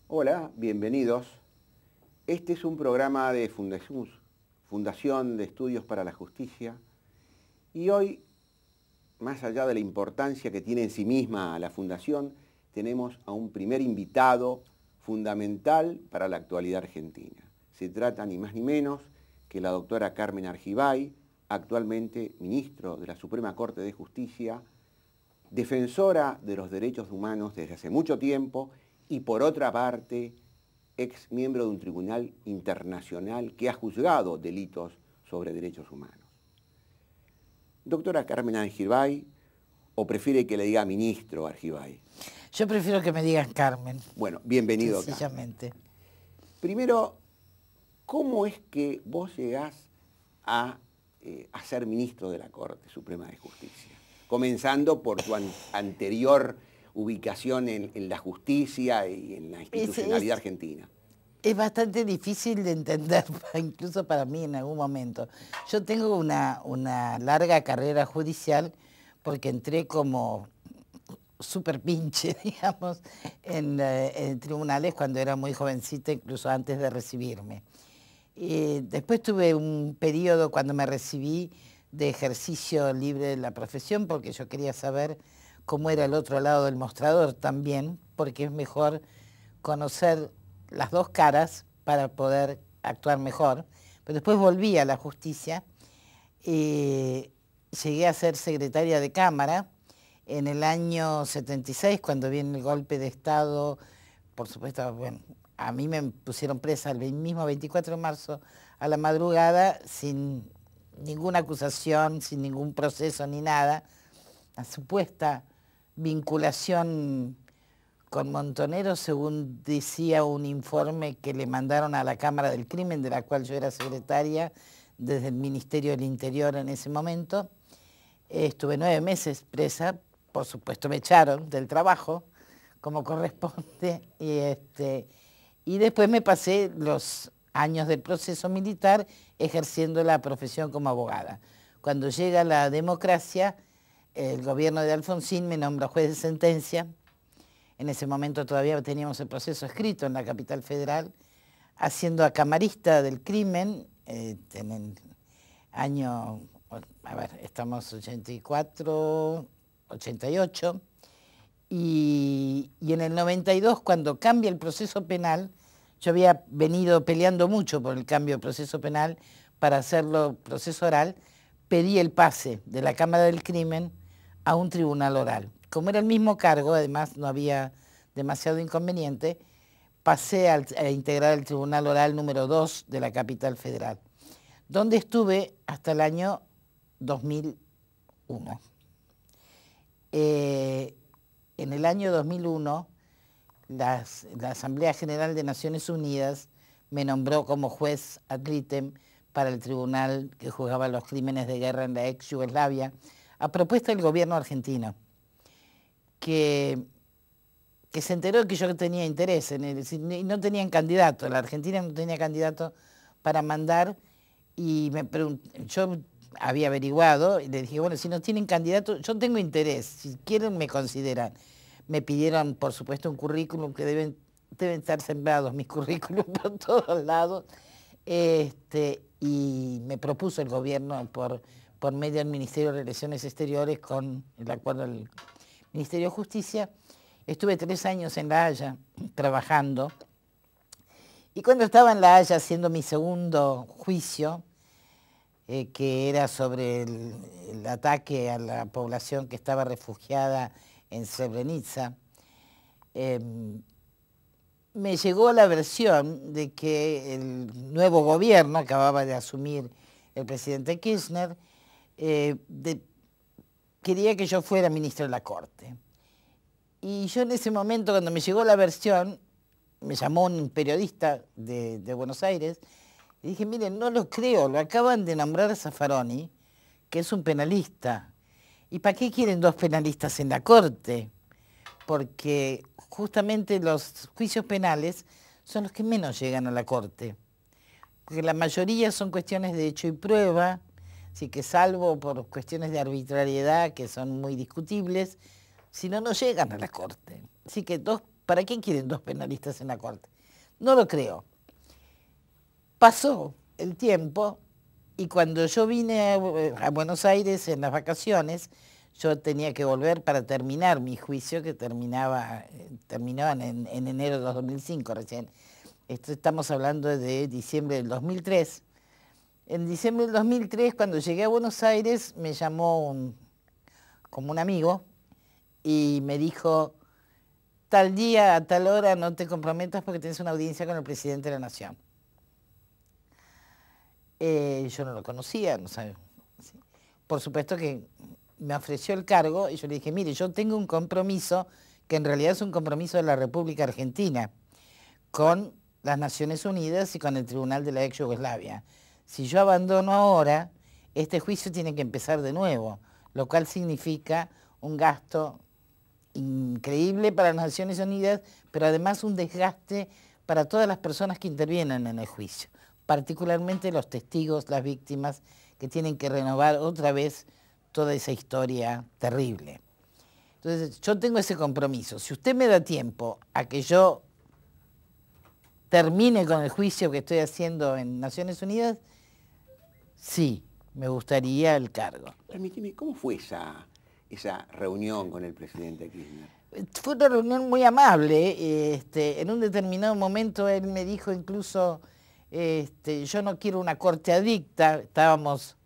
Hola, bienvenidos. Este es un programa de Fundación de Estudios para la Justicia, y hoy, más allá de la importancia que tiene en sí misma la Fundación, tenemos a un primer invitado fundamental para la actualidad argentina. Se trata ni más ni menos que la doctora Carmen Argibay, actualmente ministro de la Suprema Corte de Justicia, defensora de los derechos humanos desde hace mucho tiempo y, por otra parte, ex miembro de un tribunal internacional que ha juzgado delitos sobre derechos humanos. Doctora Carmen Argibay, ¿o prefiere que le diga ministro Argibay? Yo prefiero que me digan Carmen. Bueno, bienvenido. Sencillamente. Carmen. Primero, ¿cómo es que vos llegás a ser ministro de la Corte Suprema de Justicia? Comenzando por tu anterior ubicación en la justicia y en la institucionalidad argentina. Es bastante difícil de entender, incluso para mí en algún momento. Yo tengo una larga carrera judicial porque entré como súper pinche, digamos, en tribunales cuando era muy jovencita, incluso antes de recibirme. Después tuve un periodo cuando me recibí de ejercicio libre de la profesión, porque yo quería saber cómo era el otro lado del mostrador también, porque es mejor conocer las dos caras para poder actuar mejor. Pero después volví a la justicia, llegué a ser secretaria de Cámara en el año 76, cuando viene el golpe de Estado. Por supuesto, bueno, a mí me pusieron presa el mismo 24 de marzo a la madrugada, sin ninguna acusación, sin ningún proceso ni nada. La supuesta vinculación con Montoneros, según decía un informe que le mandaron a la Cámara del Crimen, de la cual yo era secretaria desde el Ministerio del Interior en ese momento. Estuve 9 meses presa, por supuesto me echaron del trabajo, como corresponde, y después me pasé los años del proceso militar ejerciendo la profesión como abogada. Cuando llega la democracia, el gobierno de Alfonsín me nombra juez de sentencia. En ese momento todavía teníamos el proceso escrito en la capital federal, haciendo a camarista del crimen en el año, a ver, estamos 84, 88, y en el 92, cuando cambia el proceso penal, yo había venido peleando mucho por el cambio de proceso penal para hacerlo proceso oral, pedí el pase de la Cámara del Crimen a un tribunal oral. Como era el mismo cargo, además no había demasiado inconveniente, pasé a integrar el Tribunal Oral número 2 de la capital federal, donde estuve hasta el año 2001. En el año 2001, la Asamblea General de Naciones Unidas me nombró como juez ad litem para el tribunal que juzgaba los crímenes de guerra en la ex Yugoslavia, a propuesta del gobierno argentino, que se enteró que yo tenía interés en él, y no tenían candidato, la Argentina no tenía candidato para mandar, y yo había averiguado, y le dije, bueno, si no tienen candidato, yo tengo interés, si quieren me consideran. Me pidieron, por supuesto, un currículum, que deben estar sembrados mis currículums por todos lados, y me propuso el gobierno por medio del Ministerio de Relaciones Exteriores, con el acuerdo del Ministerio de Justicia. Estuve 3 años en La Haya trabajando, y cuando estaba en La Haya haciendo mi segundo juicio, que era sobre el ataque a la población que estaba refugiada en Srebrenica, me llegó la versión de que el nuevo gobierno, acababa de asumir el presidente Kirchner, quería que yo fuera ministro de la Corte. Y yo en ese momento, cuando me llegó la versión, me llamó un periodista de Buenos Aires, y dije, miren, no lo creo, lo acaban de nombrar a Zaffaroni, que es un penalista. ¿Y para qué quieren 2 penalistas en la Corte? Porque justamente los juicios penales son los que menos llegan a la Corte. Porque la mayoría son cuestiones de hecho y prueba, así que salvo por cuestiones de arbitrariedad que son muy discutibles, si no, no llegan a la Corte. Así que 2 ¿Para qué quieren 2 penalistas en la Corte? No lo creo. Pasó el tiempo y cuando yo vine a Buenos Aires en las vacaciones, yo tenía que volver para terminar mi juicio, que terminó en enero de 2005 recién. Estamos hablando de diciembre del 2003. En diciembre del 2003, cuando llegué a Buenos Aires, me llamó como un amigo y me dijo, tal día, a tal hora, no te comprometas porque tienes una audiencia con el presidente de la Nación. Yo no lo conocía, no sabía. Por supuesto que me ofreció el cargo y yo le dije, mire, yo tengo un compromiso que en realidad es un compromiso de la República Argentina con las Naciones Unidas y con el Tribunal de la ex Yugoslavia. Si yo abandono ahora, este juicio tiene que empezar de nuevo, lo cual significa un gasto increíble para las Naciones Unidas, pero además un desgaste para todas las personas que intervienen en el juicio, particularmente los testigos, las víctimas, que tienen que renovar otra vez toda esa historia terrible. Entonces, yo tengo ese compromiso. Si usted me da tiempo a que yo termine con el juicio que estoy haciendo en Naciones Unidas, sí, me gustaría el cargo. Permíteme, ¿cómo fue esa reunión con el presidente Kirchner? Fue una reunión muy amable. En un determinado momento él me dijo incluso, yo no quiero una corte adicta. Estábamos,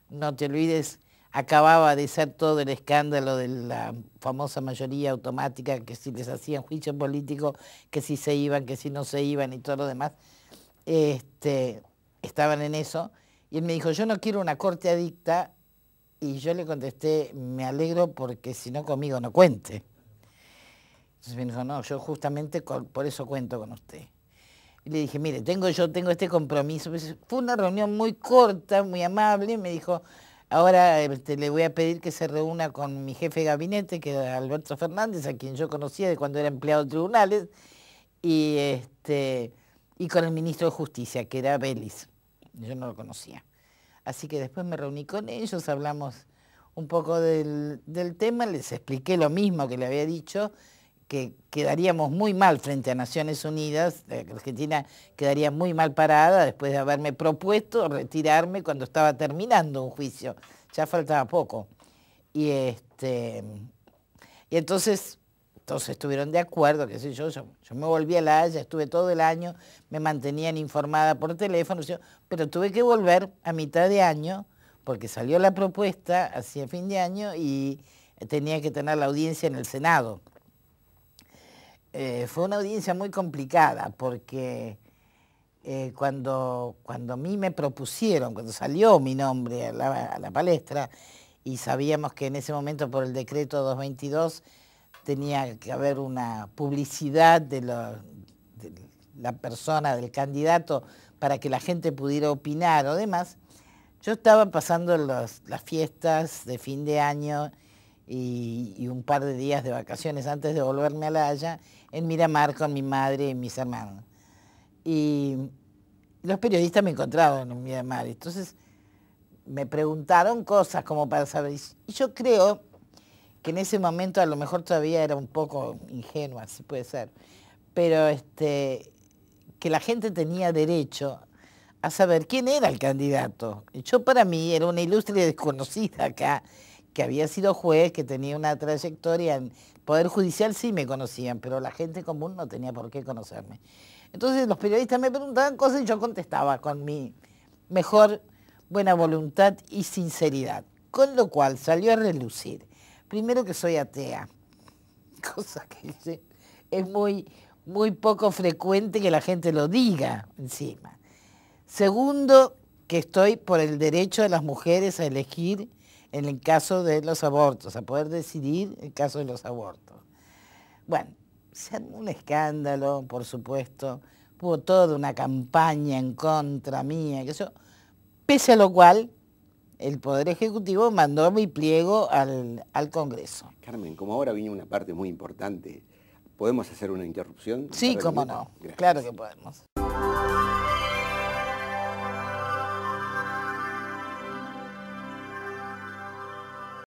no te olvides, acababa de ser todo el escándalo de la famosa mayoría automática, que si les hacían juicio político, que si se iban, que si no se iban y todo lo demás. Estaban en eso. Y él me dijo, yo no quiero una corte adicta. Y yo le contesté, me alegro porque si no conmigo no cuente. Entonces me dijo, no, yo justamente por eso cuento con usted. Y le dije, mire, yo tengo este compromiso. Fue una reunión muy corta, muy amable. Me dijo, ahora le voy a pedir que se reúna con mi jefe de gabinete, que era Alberto Fernández, a quien yo conocía de cuando era empleado de tribunales, y con el ministro de Justicia, que era Vélez. Yo no lo conocía. Así que después me reuní con ellos, hablamos un poco del tema, les expliqué lo mismo que le había dicho, que quedaríamos muy mal frente a Naciones Unidas, Argentina quedaría muy mal parada después de haberme propuesto retirarme cuando estaba terminando un juicio, ya faltaba poco. Y entonces estuvieron de acuerdo, qué sé yo me volví a La Haya, estuve todo el año, me mantenían informada por teléfono, pero tuve que volver a mitad de año, porque salió la propuesta hacia fin de año y tenía que tener la audiencia en el Senado. Fue una audiencia muy complicada, porque cuando a mí me propusieron, cuando salió mi nombre a la palestra, y sabíamos que en ese momento por el decreto 222, tenía que haber una publicidad de la persona, del candidato, para que la gente pudiera opinar o demás. Yo estaba pasando las fiestas de fin de año y un par de días de vacaciones antes de volverme a La Haya, en Miramar con mi madre y mis hermanos. Y los periodistas me encontraban en Miramar, entonces me preguntaron cosas como para saber. Y yo creo que en ese momento a lo mejor todavía era un poco ingenua, así puede ser, pero que la gente tenía derecho a saber quién era el candidato. Yo para mí era una ilustre desconocida acá, que había sido juez, que tenía una trayectoria en Poder Judicial, sí me conocían, pero la gente común no tenía por qué conocerme. Entonces los periodistas me preguntaban cosas y yo contestaba con mi mejor buena voluntad y sinceridad, con lo cual salió a relucir. Primero que soy atea, cosa que es muy poco frecuente que la gente lo diga encima. Segundo, que estoy por el derecho de las mujeres a elegir en el caso de los abortos, a poder decidir en el caso de los abortos. Bueno, se armó un escándalo, por supuesto, hubo toda una campaña en contra mía, pese a lo cual el Poder Ejecutivo mandó mi pliego al Congreso. Carmen, como ahora viene una parte muy importante, ¿podemos hacer una interrupción? Sí, cómo no. Gracias. Claro que podemos.